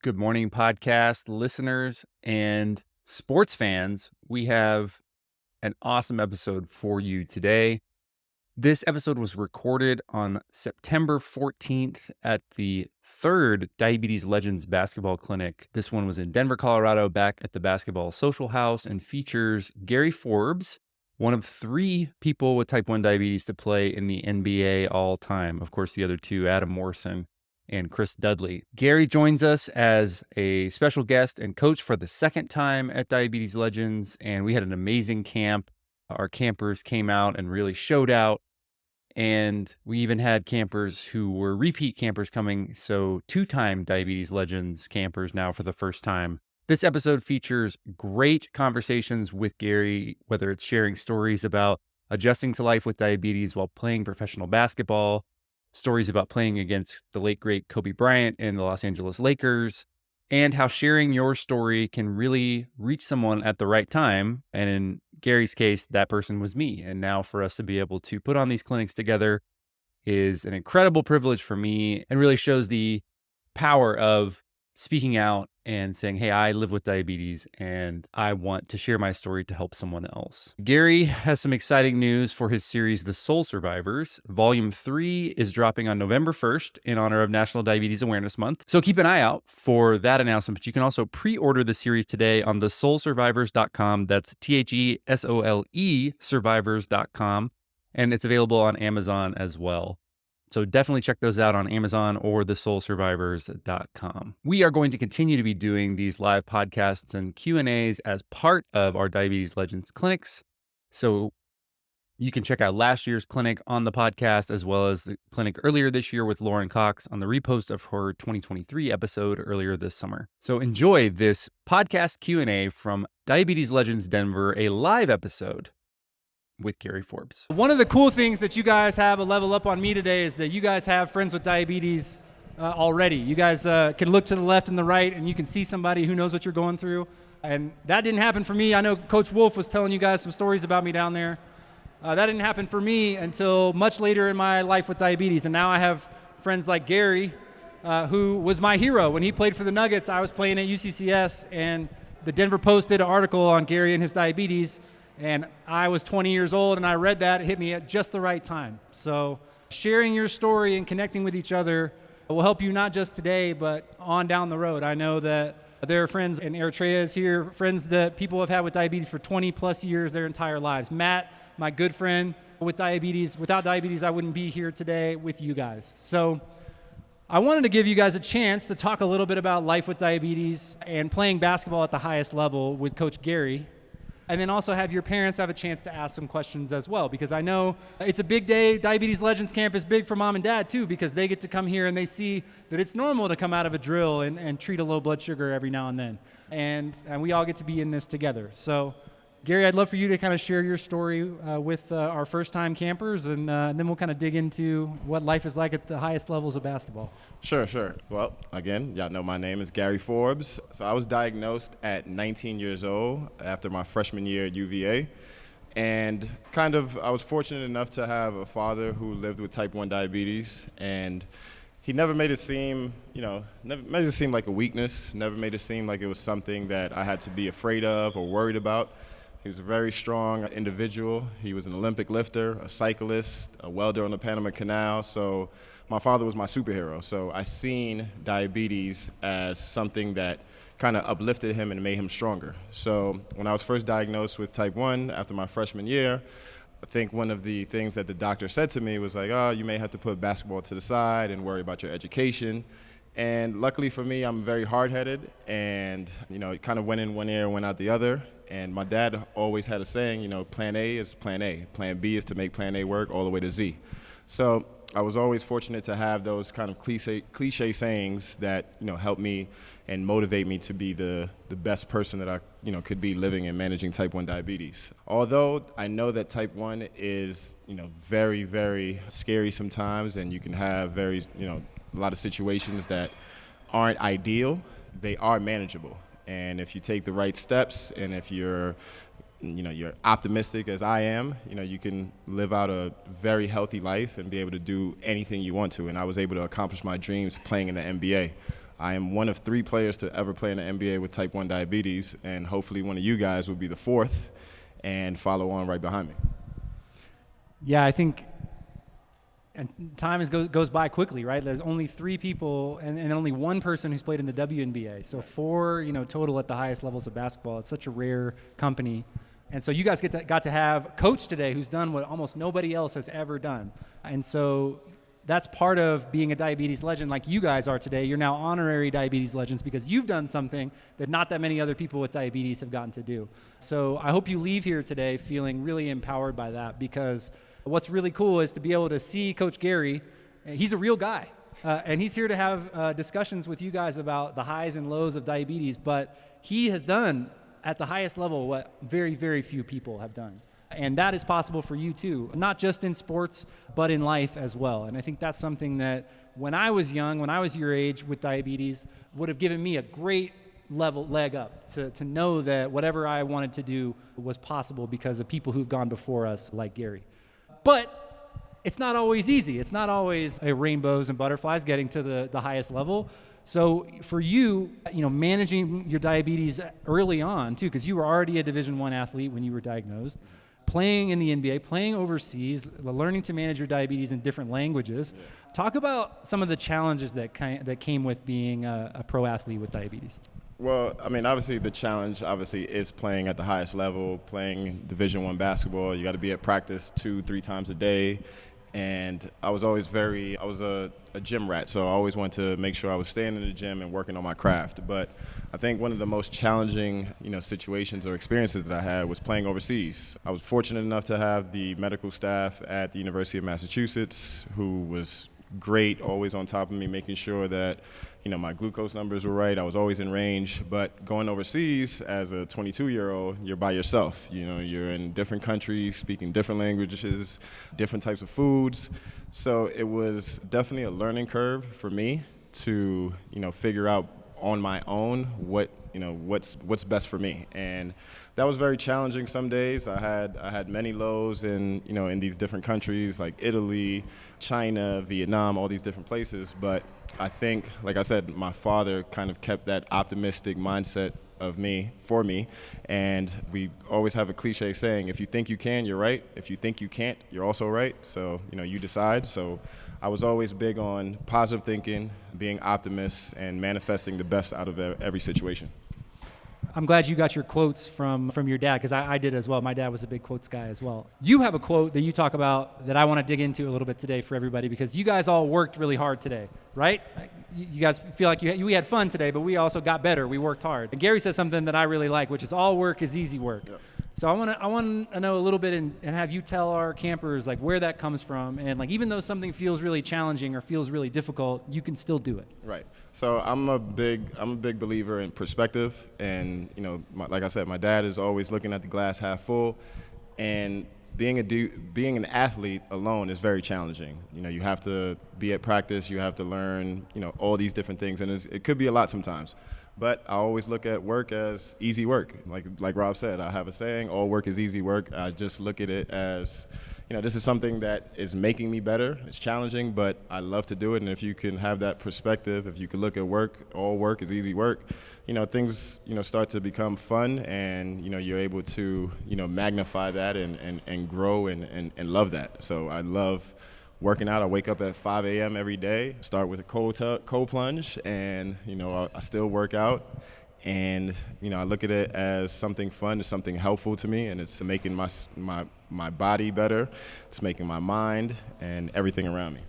Good morning, podcast listeners and sports fans. We have an awesome episode for you today. This episode was recorded on September 14th at the third Diabetes Legends Basketball Clinic. This one was in Denver, Colorado, back at the Basketball Social House, and features Gary Forbes, one of three people with type 1 diabetes to play in the NBA all time. Of course, the other two, Adam Morrison and Chris Dudley. Gary joins us as a special guest and coach for the second time at Diabetes Legends, and we had an amazing camp. Our campers came out and really showed out, and we even had campers who were repeat campers coming, so two-time Diabetes Legends campers now for the first time. This episode features great conversations with Gary, whether it's sharing stories about adjusting to life with diabetes while playing professional basketball, stories about playing against the late, great Kobe Bryant and the Los Angeles Lakers, and how sharing your story can really reach someone at the right time. And in Gary's case, that person was me. And now for us to be able to put on these clinics together is an incredible privilege for me and really shows the power of speaking out and saying, hey, I live with diabetes and I want to share my story to help someone else. Gary has some exciting news for his series, The Soul Survivors. Volume 3 is dropping on November 1st in honor of National Diabetes Awareness Month. So keep an eye out for that announcement. But you can also pre-order the series today on thesoulsurvivors.com. That's THESOLE survivors.com. And it's available on Amazon as well. So definitely check those out on Amazon or thesoulsurvivors.com. We are going to continue to be doing these live podcasts and Q&As as part of our Diabetes Legends clinics. So you can check out last year's clinic on the podcast, as well as the clinic earlier this year with Lauren Cox on the repost of her 2023 episode earlier this summer. So enjoy this podcast Q&A from Diabetes Legends Denver, a live episode with Gary Forbes. One of the cool things that you guys have a level up on me today is that you guys have friends with diabetes already. You guys can look to the left and the right and you can see somebody who knows what you're going through. And that didn't happen for me. I know Coach Wolf was telling you guys some stories about me down there. That didn't happen for me until much later in my life with diabetes. And now I have friends like Gary, who was my hero. When he played for the Nuggets, I was playing at UCCS, and the Denver Post did an article on Gary and his diabetes. And I was 20 years old, and I read that. It hit me at just the right time. So sharing your story and connecting with each other will help you not just today, but on down the road. I know that there are friends, and Eritrea is here, friends that people have had with diabetes for 20 plus years, their entire lives. Matt, my good friend with diabetes. Without diabetes, I wouldn't be here today with you guys. So I wanted to give you guys a chance to talk a little bit about life with diabetes and playing basketball at the highest level with Coach Gary. And then also have your parents have a chance to ask some questions as well, because I know it's a big day. Diabetes Legends Camp is big for mom and dad too, because they get to come here and they see that it's normal to come out of a drill and treat a low blood sugar every now and then. And we all get to be in this together. So Gary, I'd love for you to kind of share your story with our first-time campers, and then we'll kind of dig into what life is like at the highest levels of basketball. Sure. Well, again, y'all know my name is Gary Forbes. So I was diagnosed at 19 years old after my freshman year at UVA. And I was fortunate enough to have a father who lived with type 1 diabetes, and he never made it seem, never made it seem like a weakness, never made it seem like it was something that I had to be afraid of or worried about. He was a very strong individual. He was an Olympic lifter, a cyclist, a welder on the Panama Canal. So my father was my superhero. So I seen diabetes as something that kind of uplifted him and made him stronger. So when I was first diagnosed with type 1 after my freshman year, I think one of the things that the doctor said to me was like, oh, you may have to put basketball to the side and worry about your education. And luckily for me, I'm very hard-headed, and it kind of went in one ear and went out the other. And my dad always had a saying, plan A is plan A. Plan B is to make plan A work all the way to Z. So I was always fortunate to have those kind of cliche sayings that, help me and motivate me to be the best person that I, could be living and managing type 1 diabetes. Although I know that type 1 is, very, very scary sometimes, and you can have a lot of situations that aren't ideal, they are manageable. And if you take the right steps, and if you're optimistic as I am, you can live out a very healthy life and be able to do anything you want to. And I was able to accomplish my dreams playing in the NBA. I am one of 3 players to ever play in the NBA with type 1 diabetes, and hopefully one of you guys will be the 4th and follow on right behind me. Yeah, I think goes by quickly, right? There's only 3 people and only 1 person who's played in the WNBA. So 4, total at the highest levels of basketball. It's such a rare company. And so you guys got to have a coach today who's done what almost nobody else has ever done. And so that's part of being a diabetes legend like you guys are today. You're now honorary diabetes legends because you've done something that not that many other people with diabetes have gotten to do. So I hope you leave here today feeling really empowered by that, because what's really cool is to be able to see Coach Gary. He's a real guy, and he's here to have discussions with you guys about the highs and lows of diabetes, but he has done at the highest level what very, very few people have done. And that is possible for you too, not just in sports, but in life as well. And I think that's something that when I was young, when I was your age with diabetes, would have given me a great leg up to know that whatever I wanted to do was possible because of people who've gone before us like Gary. But it's not always easy. It's not always rainbows and butterflies getting to the highest level. So for you, managing your diabetes early on too, because you were already a Division I athlete when you were diagnosed, playing in the NBA, playing overseas, learning to manage your diabetes in different languages. Yeah. Talk about some of the challenges that came with being a pro athlete with diabetes. Well, I mean, obviously the challenge is playing at the highest level, playing Division I basketball. You got to be at practice 2-3 times a day. And I was always a gym rat, so I always wanted to make sure I was staying in the gym and working on my craft. But I think one of the most challenging, situations or experiences that I had was playing overseas. I was fortunate enough to have the medical staff at the University of Massachusetts who was great, always on top of me, making sure that my glucose numbers were right. I was always in range. But going overseas as a 22-year-old, you're by yourself. You're in different countries, speaking different languages, different types of foods. So it was definitely a learning curve for me to figure out on my own what's best for me. And that was very challenging some days. I had many lows in these different countries like Italy, China, Vietnam, all these different places. But I think, like I said, my father kind of kept that optimistic mindset for me. And we always have a cliche saying, if you think you can, you're right. If you think you can't, you're also right. So, you decide. So I was always big on positive thinking, being optimists, and manifesting the best out of every situation. I'm glad you got your quotes from your dad, because I did as well. My dad was a big quotes guy as well. You have a quote that you talk about that I want to dig into a little bit today for everybody, because you guys all worked really hard today, right? You guys feel like we had fun today, but we also got better. We worked hard. And Gary says something that I really like, which is all work is easy work. Yep. So I want to know a little bit and have you tell our campers where that comes from, and even though something feels really challenging or feels really difficult, you can still do it. Right. So I'm a big believer in perspective, and like I said, my dad is always looking at the glass half full, and being an athlete alone is very challenging. You have to be at practice, you have to learn all these different things, and it could be a lot sometimes. But I always look at work as easy work. Like Rob said, I have a saying, all work is easy work. I just look at it as, this is something that is making me better. It's challenging, but I love to do it. And if you can have that perspective, if you can look at work, all work is easy work, things, start to become fun, and, you're able to, magnify that and grow and love that. So I love working out. I wake up at 5 a.m. every day, start with a cold plunge, and I still work out, and I look at it as something fun, it's something helpful to me, and it's making my body better, it's making my mind and everything around me.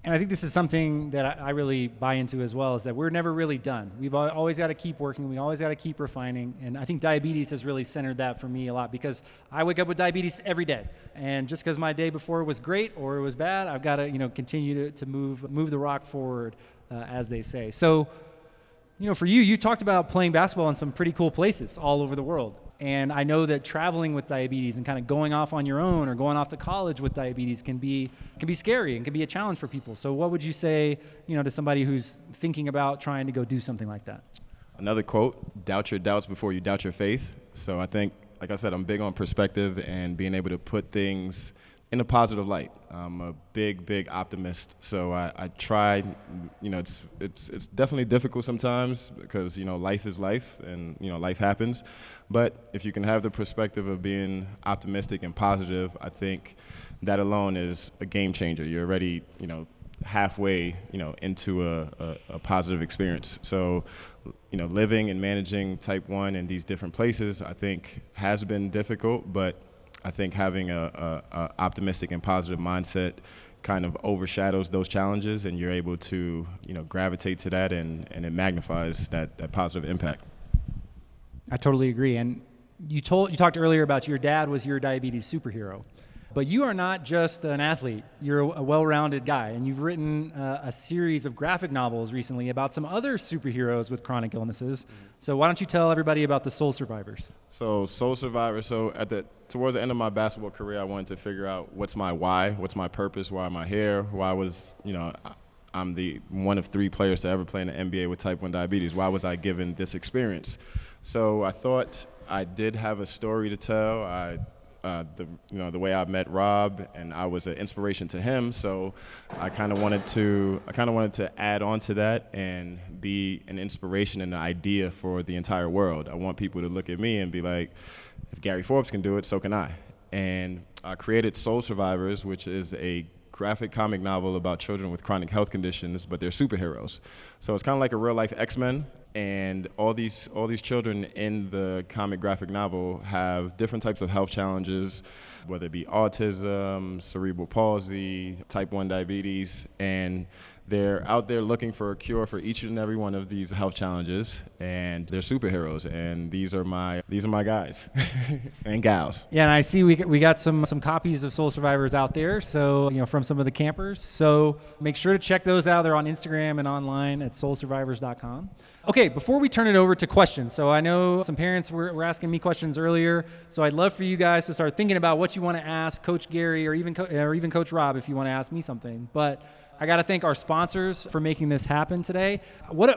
And I think this is something that I really buy into as well, is that we're never really done. We've always got to keep working. We always got to keep refining. And I think diabetes has really centered that for me a lot, because I wake up with diabetes every day. And just because my day before was great or it was bad, I've got to continue to move the rock forward, as they say. So, for you talked about playing basketball in some pretty cool places all over the world. And I know that traveling with diabetes and kind of going off on your own or going off to college with diabetes can be scary and can be a challenge for people. So what would you say, to somebody who's thinking about trying to go do something like that? Another quote, doubt your doubts before you doubt your faith. So I think, like I said, I'm big on perspective and being able to put things in a positive light. I'm a big optimist, so I try. It's definitely difficult sometimes because life is life, and life happens. But if you can have the perspective of being optimistic and positive, I think that alone is a game changer. You're already halfway into a positive experience. So living and managing type 1 in these different places, I think has been difficult, but I think having a optimistic and positive mindset kind of overshadows those challenges, and you're able to gravitate to that, and it magnifies that positive impact. I totally agree. And you talked earlier about your dad was your diabetes superhero. But you are not just an athlete. You're a well-rounded guy, and you've written a series of graphic novels recently about some other superheroes with chronic illnesses. So why don't you tell everybody about the Soul Survivors? So Soul Survivor. So towards the end of my basketball career, I wanted to figure out what's my why, what's my purpose, why am I here, why was I'm the one of 3 players to ever play in the NBA with type 1 diabetes. Why was I given this experience? So I thought I did have a story to tell. The way I met Rob, and I was an inspiration to him. So I kind of wanted to add on to that and be an inspiration and an idea for the entire world. I want people to look at me and be like, if Gary Forbes can do it, so can I. And I created Soul Survivors, which is a graphic comic novel about children with chronic health conditions, but they're superheroes. So it's kind of like a real life X-Men. And all these children in the comic graphic novel have different types of health challenges, whether it be autism, cerebral palsy, type 1 diabetes, and they're out there looking for a cure for each and every one of these health challenges, and they're superheroes, and these are my guys and gals. Yeah, and I see we got some copies of Soul Survivors out there, so from some of the campers. So make sure to check those out. They're on Instagram and online at soulsurvivors.com. Okay, before we turn it over to questions, so I know some parents were asking me questions earlier, so I'd love for you guys to start thinking about what you want to ask Coach Gary or even Coach Rob if you want to ask me something. But I got to thank our sponsors for making this happen today.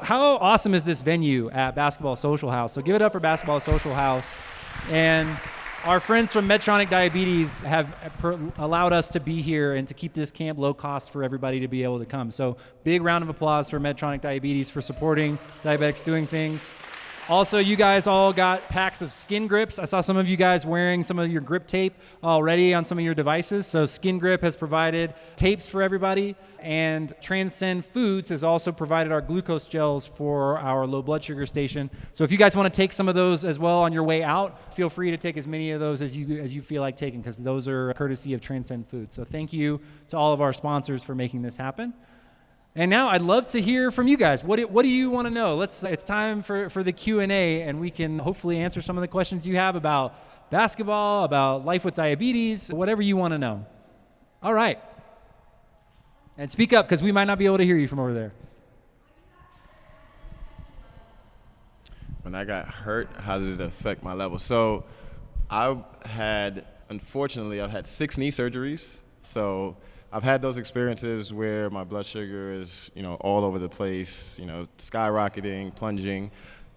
How awesome is this venue at Basketball Social House? So give it up for Basketball Social House. And our friends from Medtronic Diabetes have allowed us to be here and to keep this camp low cost for everybody to be able to come. So big round of applause for Medtronic Diabetes for supporting Diabetics Doing Things. Also, you guys all got packs of skin grips. I saw some of you guys wearing some of your grip tape already on some of your devices. So Skin Grip has provided tapes for everybody. And Transcend Foods has also provided our glucose gels for our low blood sugar station. So if you guys want to take some of those as well on your way out, feel free to take as many of those as you feel like taking, because those are courtesy of Transcend Foods. So thank you to all of our sponsors for making this happen. And now I'd love to hear from you guys. What do you want to know? It's time for the Q&A, and we can hopefully answer some of the questions you have about basketball, about life with diabetes, whatever you want to know. All right. And speak up, because we might not be able to hear you from over there. When I got hurt, how did it affect my level? So unfortunately, I've had 6 knee surgeries. So I've had those experiences where my blood sugar is, all over the place, skyrocketing, plunging,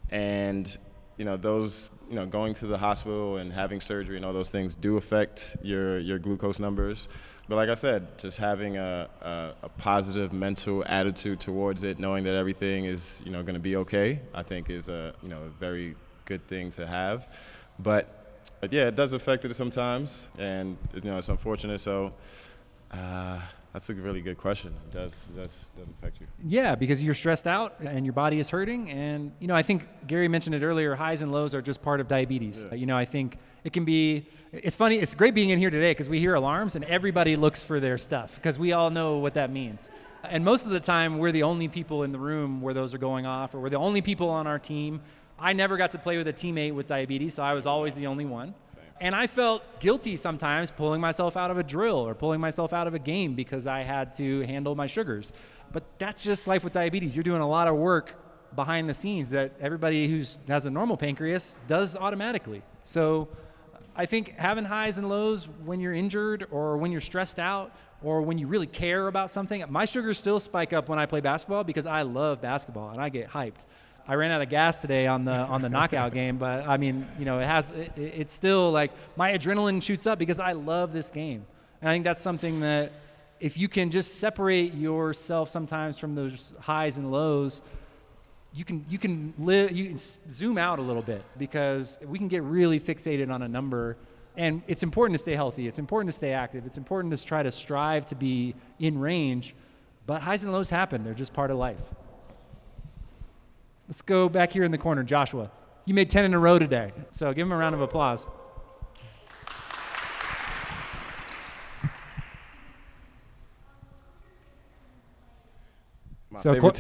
and, those, going to the hospital and having surgery and all those things do affect your glucose numbers. But like I said, just having a positive mental attitude towards it, knowing that everything is, going to be okay, I think is a very good thing to have. But yeah, it does affect it sometimes, and, it's unfortunate. So that's a really good question. It does affect you. Yeah, because you're stressed out and your body is hurting. And, I think Gary mentioned it earlier, highs and lows are just part of diabetes. Yeah. I think it can be, it's funny, it's great being in here today because we hear alarms and everybody looks for their stuff because we all know what that means. And most of the time, we're the only people in the room where those are going off, or we're the only people on our team. I never got to play with a teammate with diabetes, so I was always the only one. And I felt guilty sometimes pulling myself out of a drill or pulling myself out of a game because I had to handle my sugars. But that's just life with diabetes. You're doing a lot of work behind the scenes that everybody who has a normal pancreas does automatically. So I think having highs and lows when you're injured or when you're stressed out or when you really care about something. My sugars still spike up when I play basketball because I love basketball and I get hyped. I ran out of gas today on the knockout game, but I mean, it's still like my adrenaline shoots up because I love this game. And I think that's something that if you can just separate yourself sometimes from those highs and lows, you can zoom out a little bit, because we can get really fixated on a number. And it's important to stay healthy. It's important to stay active. It's important to try to strive to be in range. But highs and lows happen. They're just part of life. Let's go back here in the corner. Joshua, you made 10 in a row today. So give him a round of applause.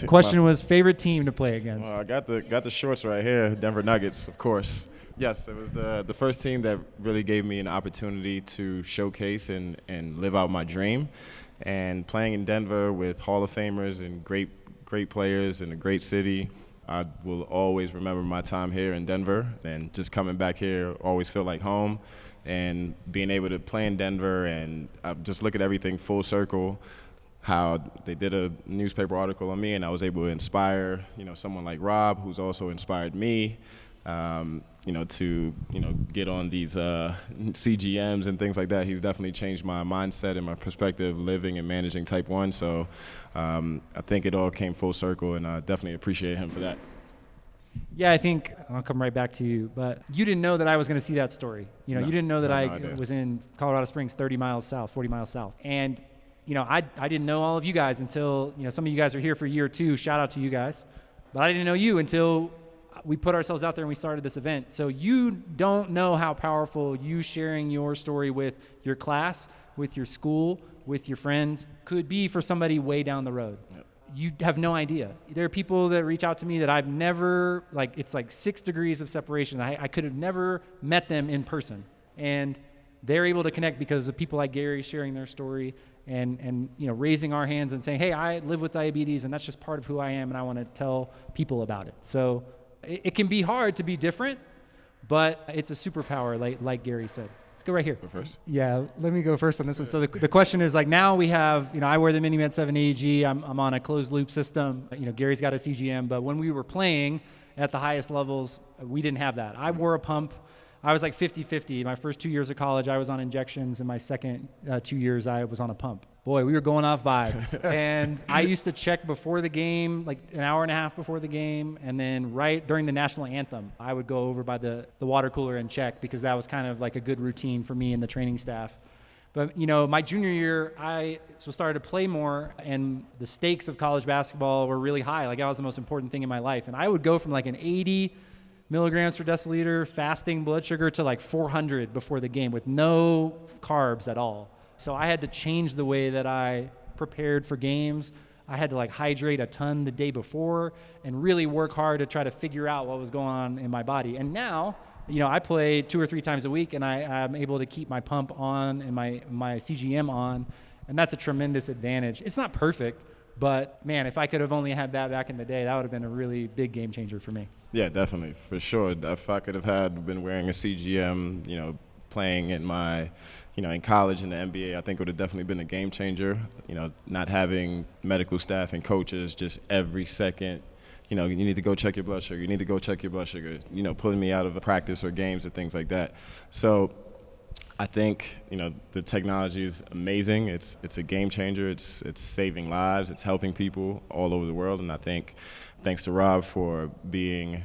Question was favorite team to play against. Well, I got the shorts right here, Denver Nuggets, of course. Yes, it was the first team that really gave me an opportunity to showcase and live out my dream. And playing in Denver with Hall of Famers and great players in a great city, I will always remember my time here in Denver. And just coming back here, always feel like home. And being able to play in Denver and just look at everything full circle, how they did a newspaper article on me, and I was able to inspire, someone like Rob, who's also inspired me, to get on these CGMs and things like that. He's definitely changed my mindset and my perspective living and managing Type 1. So I think it all came full circle, and I definitely appreciate him for that. Yeah, I think I'll come right back to you, but you didn't know that I was going to see that story. You didn't know that I was in Colorado Springs, 30 miles south, 40 miles south. And I didn't know all of you guys until, some of you guys are here for a year or two. Shout out to you guys. But I didn't know you until we put ourselves out there and we started this event. So you don't know how powerful you sharing your story with your class, with your school, with your friends could be for somebody way down the road. Yep. You have no idea. There are people that reach out to me that I've never, it's like 6 degrees of separation. I could have never met them in person. And they're able to connect because of people like Gary sharing their story and raising our hands and saying, hey, I live with diabetes and that's just part of who I am and I want to tell people about it. So it can be hard to be different, but it's a superpower, like Gary said. Let's go right here. Go first. Yeah, let me go first on this one. So the question is, now we have, I wear the MiniMed 7 AEG. I'm on a closed loop system. Gary's got a CGM, but when we were playing at the highest levels, we didn't have that. I wore a pump. I was like 50-50. My first 2 years of college, I was on injections, and my second 2 years, I was on a pump. Boy, we were going off vibes. And I used to check before the game, like an hour and a half before the game, and then right during the national anthem, I would go over by the water cooler and check, because that was kind of like a good routine for me and the training staff. But, my junior year, I started to play more, and the stakes of college basketball were really high. Like, that was the most important thing in my life. And I would go from like an 80 milligrams per deciliter fasting blood sugar to like 400 before the game with no carbs at all. So I had to change the way that I prepared for games. I had to hydrate a ton the day before and really work hard to try to figure out what was going on in my body. And now, I play 2 or 3 times a week, and I'm able to keep my pump on and my CGM on, and that's a tremendous advantage. It's not perfect, but man, if I could have only had that back in the day, that would have been a really big game changer for me. Yeah, definitely, for sure. If I could have been wearing a CGM, playing in my, in college in the NBA, I think it would have definitely been a game changer. Not having medical staff and coaches just every second, you need to go check your blood sugar. You need to go check your blood sugar. Pulling me out of practice or games or things like that. So I think, the technology is amazing. It's a game changer. It's saving lives. It's helping people all over the world. And I think thanks to Rob for being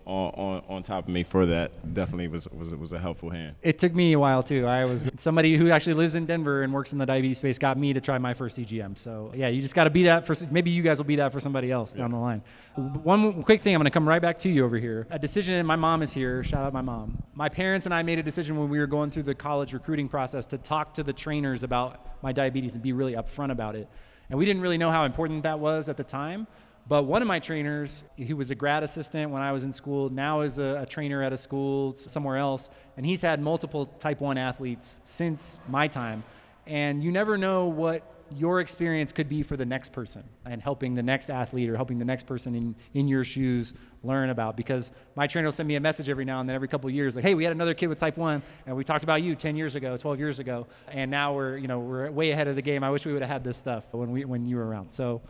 on top of me for that, definitely was a helpful hand. It took me a while too. I was somebody who actually lives in Denver and works in the diabetes space, got me to try my first CGM. So yeah, you just got to be that for, maybe you guys will be that for somebody else down the line. One quick thing, I'm going to come right back to you over here. A decision, my mom is here, shout out my mom. My parents and I made a decision when we were going through the college recruiting process to talk to the trainers about my diabetes and be really upfront about it. And we didn't really know how important that was at the time. But one of my trainers, he was a grad assistant when I was in school, now is a trainer at a school somewhere else, and he's had multiple Type 1 athletes since my time. And you never know what your experience could be for the next person and helping the next athlete or helping the next person in your shoes learn about. Because my trainer will send me a message every now and then, every couple of years, like, hey, we had another kid with Type 1, and we talked about you 10 years ago, 12 years ago, and now we're way ahead of the game. I wish we would have had this stuff when you were around. So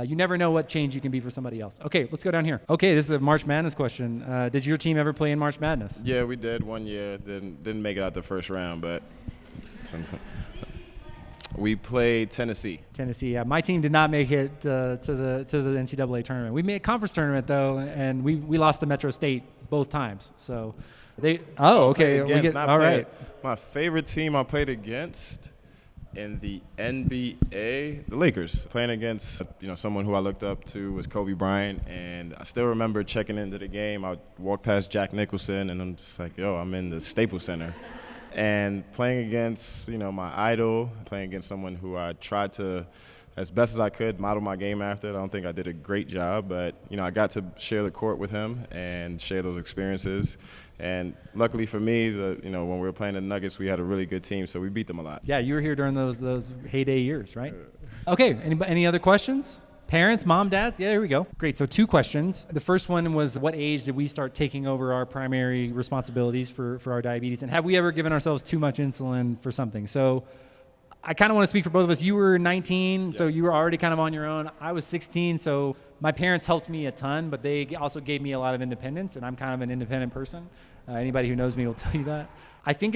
you never know what change you can be for somebody else. Okay, let's go down here. Okay, this is a March Madness question. Did your team ever play in March Madness? Yeah, we did one year. Didn't make it out the first round, but We played Tennessee. Tennessee. Yeah, my team did not make it to the NCAA tournament. We made a conference tournament though, and we lost to Metro State both times. So they. Oh, okay. All right. My favorite team I played against in the NBA, the Lakers. Playing against someone who I looked up to was Kobe Bryant, and I still remember checking into the game. I walked past Jack Nicholson, and I'm just like, yo, I'm in the Staples Center. And playing against, my idol, playing against someone who I tried to, as best as I could, model my game after. I don't think I did a great job, but, I got to share the court with him and share those experiences. And luckily for me, when we were playing the Nuggets, we had a really good team, so we beat them a lot. Yeah, you were here during those heyday years, right? Okay, any other questions? Parents, mom, dads? Yeah, there we go. Great. So 2 questions. The first one was, what age did we start taking over our primary responsibilities for our diabetes? And have we ever given ourselves too much insulin for something? So I kind of want to speak for both of us. You were 19, so you were already kind of on your own. I was 16, so my parents helped me a ton, but they also gave me a lot of independence, and I'm kind of an independent person. Anybody who knows me will tell you that. I think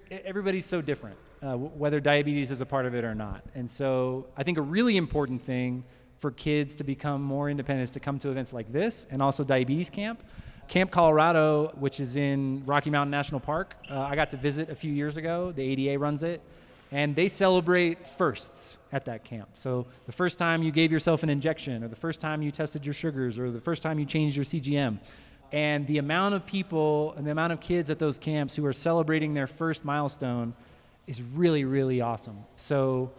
everybody's so different. Whether diabetes is a part of it or not. And so I think a really important thing for kids to become more independent is to come to events like this, and also Diabetes Camp. Camp Colorado, which is in Rocky Mountain National Park, I got to visit a few years ago. The ADA runs it, and they celebrate firsts at that camp. So the first time you gave yourself an injection, or the first time you tested your sugars, or the first time you changed your CGM. And the amount of people and the amount of kids at those camps who are celebrating their first milestone is really, really awesome. So,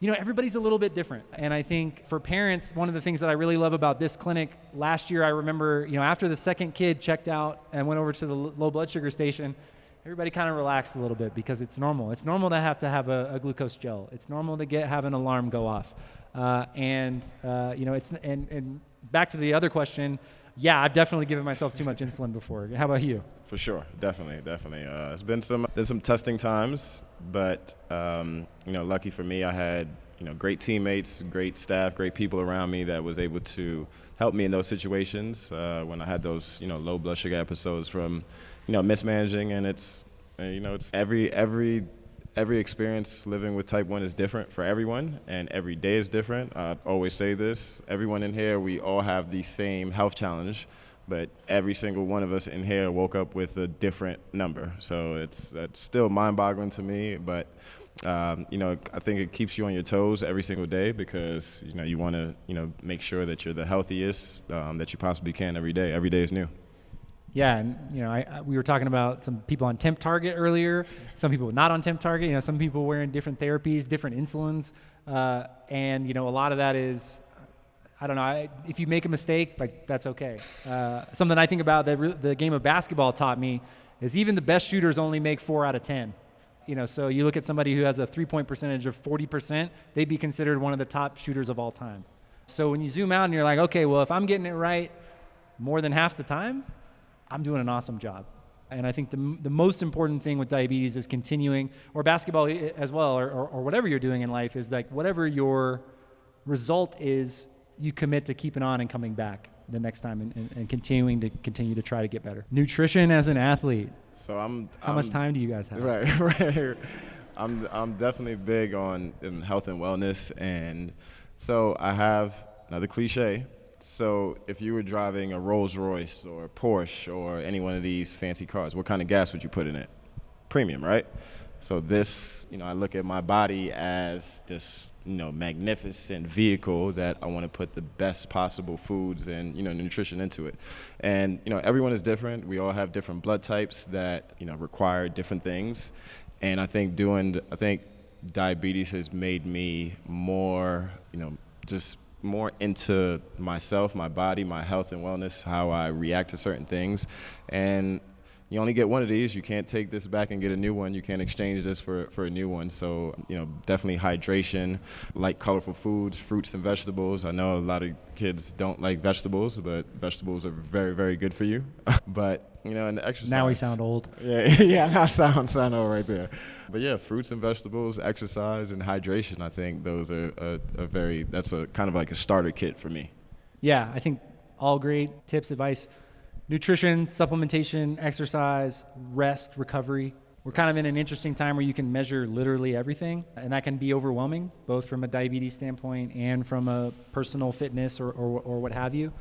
everybody's a little bit different. And I think for parents, one of the things that I really love about this clinic, last year I remember, after the second kid checked out and went over to the low blood sugar station, everybody kind of relaxed a little bit, because it's normal. It's normal to have a glucose gel. It's normal to have an alarm go off. And back to the other question, yeah, I've definitely given myself too much insulin before. How about you? For sure, definitely. It's been some testing times, but lucky for me, I had great teammates, great staff, great people around me that was able to help me in those situations when I had those low blood sugar episodes from mismanaging. And it's every experience living with type 1 is different for everyone, and every day is different. I always say this: everyone in here, we all have the same health challenge, but every single one of us in here woke up with a different number. So that's still mind-boggling to me, but I think it keeps you on your toes every single day, because you want to make sure that you're the healthiest that you possibly can every day. Every day is new. Yeah, and we were talking about some people on Temp Target earlier, some people not on Temp Target. Some people wearing different therapies, different insulins, and a lot of that is, I don't know. If you make a mistake, that's okay. Something I think about that the game of basketball taught me is even the best shooters only make 4 out of 10. So you look at somebody who has a 3-point percentage of 40%, they'd be considered one of the top shooters of all time. So when you zoom out and you're like, okay, well, if I'm getting it right more than half the time, I'm doing an awesome job. And I think the most important thing with diabetes is continuing, or basketball as well, or whatever you're doing in life, is whatever your result is, you commit to keeping on and coming back the next time and continue to try to get better. Nutrition as an athlete. So how much time do you guys have? Right. I'm definitely big on health and wellness, and so I have another cliche. So if you were driving a Rolls Royce or a Porsche or any one of these fancy cars, what kind of gas would you put in it? Premium, right? So this, I look at my body as this, magnificent vehicle that I want to put the best possible foods and, nutrition into it. And, everyone is different. We all have different blood types that, require different things. And I think diabetes has made me more, just more into myself, my body, my health and wellness, how I react to certain things. And you only get one of these. You can't take this back and get a new one. You can't exchange this for a new one. So, definitely hydration, like colorful foods, fruits and vegetables. I know a lot of kids don't like vegetables, but vegetables are very, very good for you. But, and the exercise. Now we sound old. Yeah, I sound old right there. But yeah, fruits and vegetables, exercise, and hydration, I think those are that's a kind of like a starter kit for me. Yeah, I think all great tips, advice. Nutrition, supplementation, exercise, rest, recovery. We're kind of in an interesting time where you can measure literally everything, and that can be overwhelming, both from a diabetes standpoint and from a personal fitness or what have you.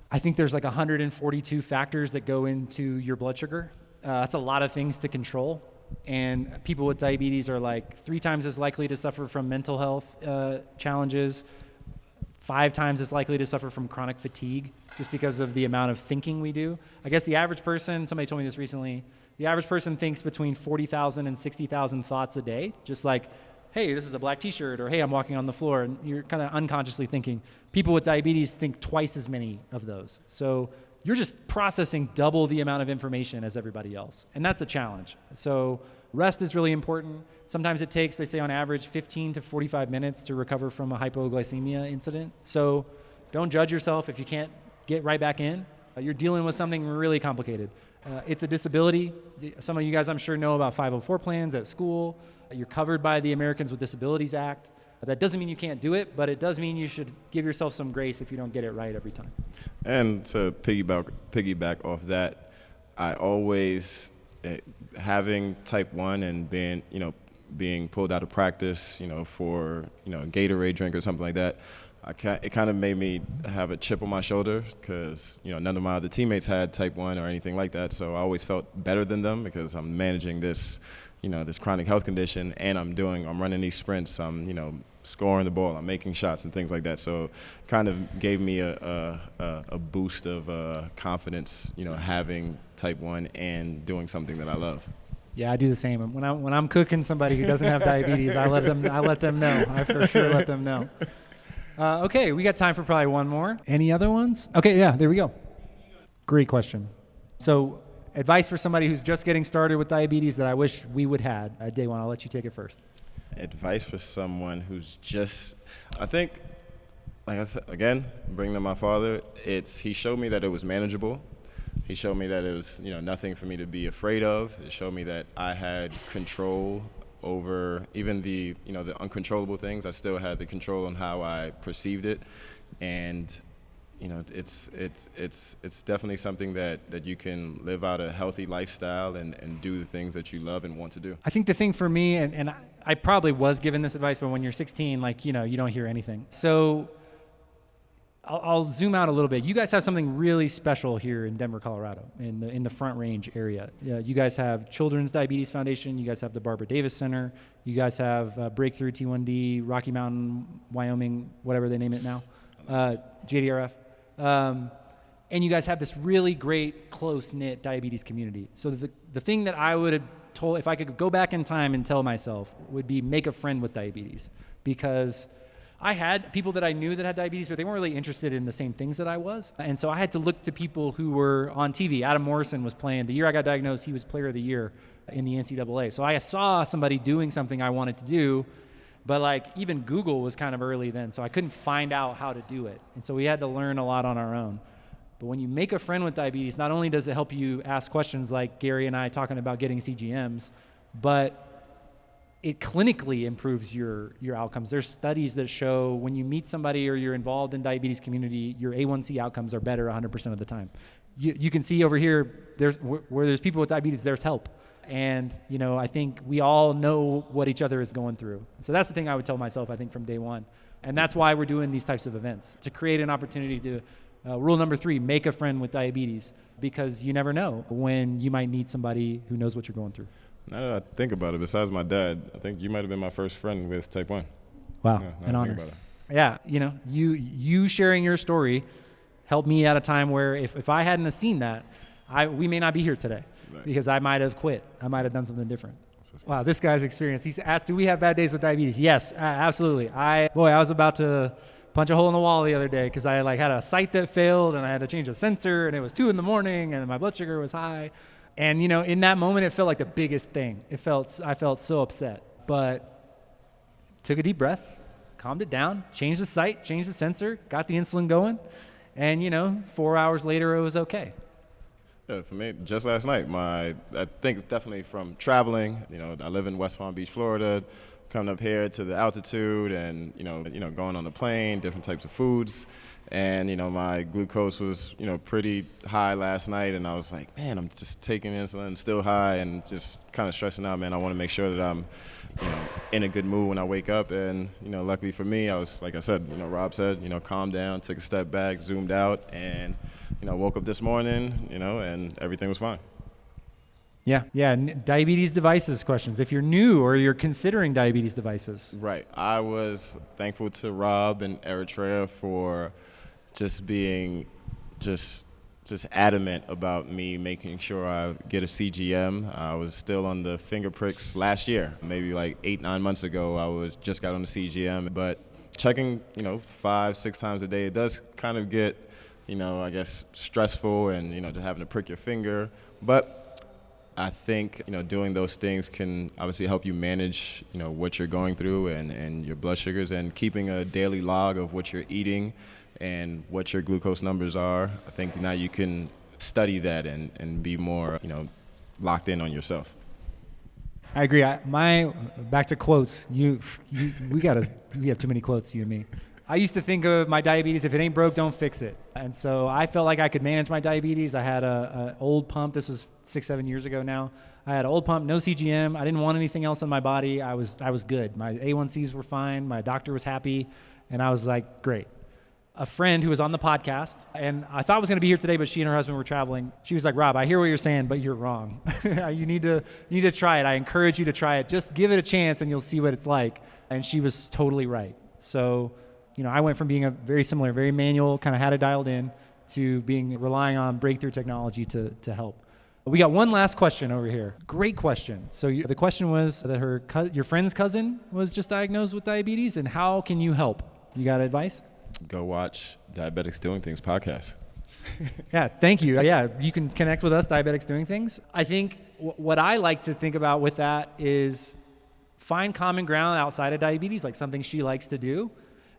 I think there's like 142 factors that go into your blood sugar. That's a lot of things to control. And people with diabetes are like 3 times as likely to suffer from mental health challenges, 5 times as likely to suffer from chronic fatigue, just because of the amount of thinking we do. I guess the average person, somebody told me this recently, the average person thinks between 40,000 and 60,000 thoughts a day, just like, hey, this is a black t-shirt, or hey, I'm walking on the floor, and you're kind of unconsciously thinking. People with diabetes think twice as many of those. So you're just processing double the amount of information as everybody else, and that's a challenge. So rest is really important. Sometimes it takes, they say on average, 15 to 45 minutes to recover from a hypoglycemia incident. So don't judge yourself if you can't get right back in. You're dealing with something really complicated. It's a disability. Some of you guys, I'm sure, know about 504 plans at school. You're covered by the Americans with Disabilities Act. That doesn't mean you can't do it, but it does mean you should give yourself some grace if you don't get it right every time. And to piggyback off that, I always, having type 1 and being pulled out of practice, for, a Gatorade drink or something like that, it kind of made me have a chip on my shoulder because, none of my other teammates had type 1 or anything like that. So I always felt better than them because I'm managing this, this chronic health condition, and I'm running these sprints. I'm, scoring the ball, I'm making shots and things like that. So kind of gave me a boost of confidence, having type 1 and doing something that I love. Yeah, I do the same. When I'm cooking somebody who doesn't have diabetes, I let them know. I for sure let them know. Okay, we got time for probably one more. Any other ones? Okay, yeah, there we go. Great question. So advice for somebody who's just getting started with diabetes that I wish we would had at day one. I'll let you take it first. Advice for someone who's just, I think, like I said, again, bringing to my father, he showed me that it was manageable. He showed me that it was, nothing for me to be afraid of. It showed me that I had control over even the uncontrollable things. I still had the control on how I perceived it. And, it's definitely something that you can live out a healthy lifestyle and do the things that you love and want to do. I think the thing for me, and I probably was given this advice, but when you're 16, you don't hear anything. So I'll zoom out a little bit. You guys have something really special here in Denver, Colorado, in the Front Range area. You guys have Children's Diabetes Foundation. You guys have the Barbara Davis Center. You guys have Breakthrough T1D, Rocky Mountain, Wyoming, whatever they name it now, JDRF. And you guys have this really great, close-knit diabetes community. So the thing that I would have told, if I could go back in time and tell myself, would be make a friend with diabetes. Because I had people that I knew that had diabetes, but they weren't really interested in the same things that I was. And so I had to look to people who were on TV. Adam Morrison was playing. The year I got diagnosed, he was Player of the Year in the NCAA. So I saw somebody doing something I wanted to do, but even Google was kind of early then, so I couldn't find out how to do it. And so we had to learn a lot on our own. But when you make a friend with diabetes, not only does it help you ask questions like Gary and I talking about getting CGMs, but it clinically improves your outcomes. There's studies that show when you meet somebody or you're involved in diabetes community, your A1C outcomes are better 100% of the time. You can see over here, where there's people with diabetes, there's help. And, I think we all know what each other is going through. So that's the thing I would tell myself, I think, from day one. And that's why we're doing these types of events, to create an opportunity to, rule number 3, make a friend with diabetes, because you never know when you might need somebody who knows what you're going through. Now that I think about it, besides my dad, I think you might have been my first friend with type 1. Wow, an honor. Yeah, you sharing your story helped me at a time where if I hadn't have seen that, we may not be here today. Right. Because I might have quit. I might have done something different. Wow, this guy's experience. He's asked, do we have bad days with diabetes? Yes, absolutely. I was about to punch a hole in the wall the other day because I had a site that failed and I had to change a sensor and it was 2 a.m. and my blood sugar was high. And, in that moment, it felt like the biggest thing. I felt so upset, but took a deep breath, calmed it down, changed the site, changed the sensor, got the insulin going. And, 4 hours later, it was okay. Yeah, for me, just last night, I think it's definitely from traveling. I live in West Palm Beach, Florida, coming up here to the altitude and, going on the plane, different types of foods. And, my glucose was, pretty high last night. And I was like, man, I'm just taking insulin, still high, and just kind of stressing out, man. I want to make sure that I'm, in a good mood when I wake up. And, luckily for me, I was, like I said, Rob said, calm down, took a step back, zoomed out, and, woke up this morning, and everything was fine. Yeah. Diabetes devices questions. If you're new or you're considering diabetes devices. Right. I was thankful to Rob and Eritrea for just being just adamant about me making sure I get a CGM. I was still on the finger pricks last year. Maybe like 8-9 months ago, I just got on the CGM. But checking, 5-6 times a day, it does kind of get, I guess, stressful and, just having to prick your finger. But I think, doing those things can obviously help you manage, what you're going through and your blood sugars, and keeping a daily log of what you're eating and what your glucose numbers are. I think now you can study that and be more, locked in on yourself. I agree. Back to quotes. We have too many quotes, you and me. I used to think of my diabetes, if it ain't broke, don't fix it. And so I felt like I could manage my diabetes. I had a old pump. This was 6-7 years ago now. I had an old pump, no CGM. I didn't want anything else in my body. I was good. My A1Cs were fine. My doctor was happy. And I was like, great. A friend who was on the podcast, and I thought was going to be here today, but she and her husband were traveling. She was like, Rob, I hear what you're saying, but you're wrong. You need to try it. I encourage you to try it. Just give it a chance and you'll see what it's like. And she was totally right. So, I went from being a very similar, very manual, kind of had it dialed in, to relying on breakthrough technology to help. We got one last question over here. Great question. So the question was that your friend's cousin was just diagnosed with diabetes, and how can you help? You got advice? Go watch Diabetics Doing Things podcast. Yeah, thank you. Yeah, you can connect with us, Diabetics Doing Things. I think what I like to think about with that is find common ground outside of diabetes, like something she likes to do,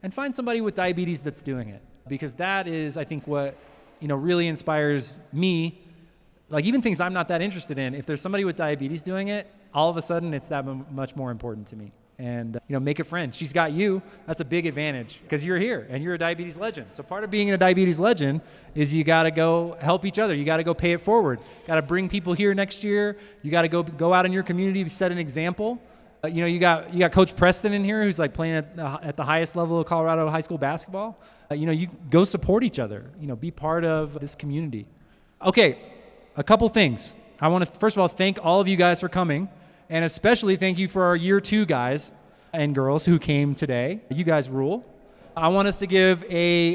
and find somebody with diabetes that's doing it. Because that is, I think, what really inspires me. Like, even things I'm not that interested in, if there's somebody with diabetes doing it, all of a sudden it's that much more important to me. And, make a friend. She's got you. That's a big advantage because you're here and you're a diabetes legend. So part of being a diabetes legend is you got to go help each other. You got to go pay it forward. Got to bring people here next year. You got to go out in your community, set an example. You got Coach Preston in here who's like playing at the highest level of Colorado high school basketball. You go support each other. Be part of this community. Okay, a couple things. I want to first of all thank all of you guys for coming, and especially thank you for our year 2 guys and girls who came today. You guys rule. I want us to give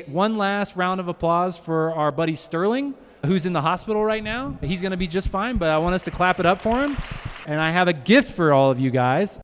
one last round of applause for our buddy Sterling, who's in the hospital right now. He's going to be just fine, but I want us to clap it up for him. And I have a gift for all of you guys.